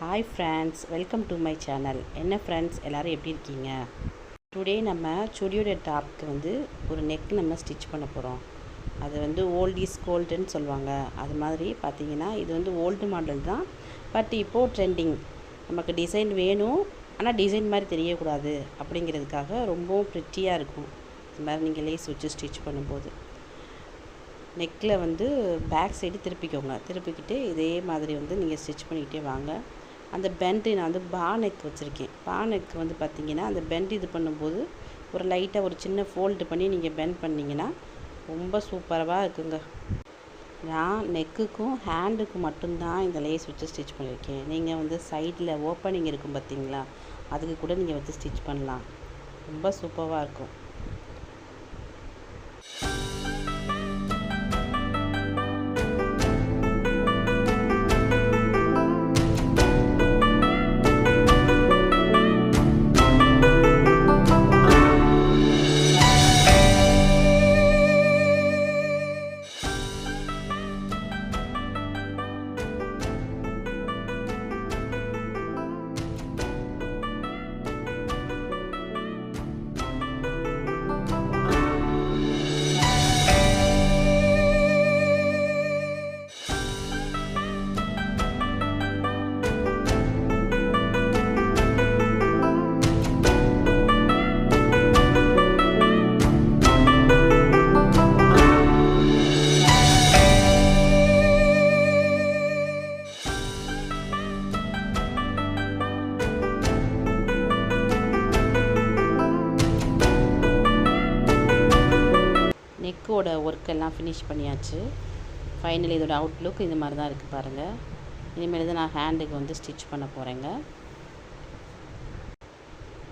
Hi friends, welcome to my channel. என்ன friends, எல்லோரும் எப்படி இருக்கீங்க? டுடே நம்ம சுடியோட டாப்க்கு ஒரு நெக் நம்ம ஸ்டிச் பண்ண போகிறோம். அது ஓல்ட் இஸ் கோல்டுன்னு சொல்லுவாங்க. அது மாதிரி பார்த்தீங்கன்னா இது ஓல்டு மாடல் தான். பட் இப்போது ட்ரெண்டிங். நமக்கு டிசைன் வேணும், ஆனால் டிசைன் மாதிரி தெரியக்கூடாது அப்படிங்கிறதுக்காக ரொம்பவும் ப்ரிட்டியாக இருக்கும். இது மாதிரி நீங்கள் லேஸ் வச்சு ஸ்டிச் பண்ணும்போது நெக்கில் பேக் சைடு திருப்பிக்கிட்டு இதே மாதிரி நீங்கள் ஸ்டிச் பண்ணிக்கிட்டே வாங்க. அந்த பெண்டு நான் பா நெக் வச்சுருக்கேன். பா நெக் பார்த்திங்கன்னா அந்த பெண்ட் இது பண்ணும்போது ஒரு லைட்டாக ஒரு சின்ன ஃபோல்டு பண்ணி நீங்கள் பெண்ட் பண்ணிங்கன்னா ரொம்ப சூப்பராக இருக்குங்க. நான் நெக்குக்கும் ஹேண்டுக்கும் மட்டும்தான் இந்த லேஸ் வச்சு ஸ்டிச் பண்ணியிருக்கேன். நீங்கள் சைடில் ஓப்பனிங் இருக்கும் பார்த்திங்களா, அதுக்கு கூட நீங்கள் வச்சு ஸ்டிச் பண்ணலாம். ரொம்ப சூப்பராக இருக்கும். நெக்கோட ஒர்க்கெல்லாம் ஃபினிஷ் பண்ணியாச்சு. ஃபைனலி இதோட அவுட்லுக் இது மாதிரி தான் இருக்குது பாருங்கள். இனிமேல் தான் நான் ஹேண்டுக்கு ஸ்டிச் பண்ண போகிறேங்க.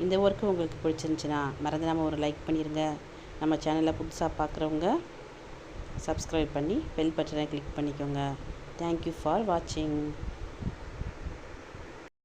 இந்த ஒர்க்கு உங்களுக்கு பிடிச்சிருந்துச்சின்னா மறந்துடாமல் ஒரு லைக் பண்ணிடுங்க. நம்ம சேனலில் புதுசாக பார்க்குறவங்க சப்ஸ்கிரைப் பண்ணி பெல் பட்டனை கிளிக் பண்ணிக்கோங்க. தேங்க்யூ ஃபார் வாட்சிங்.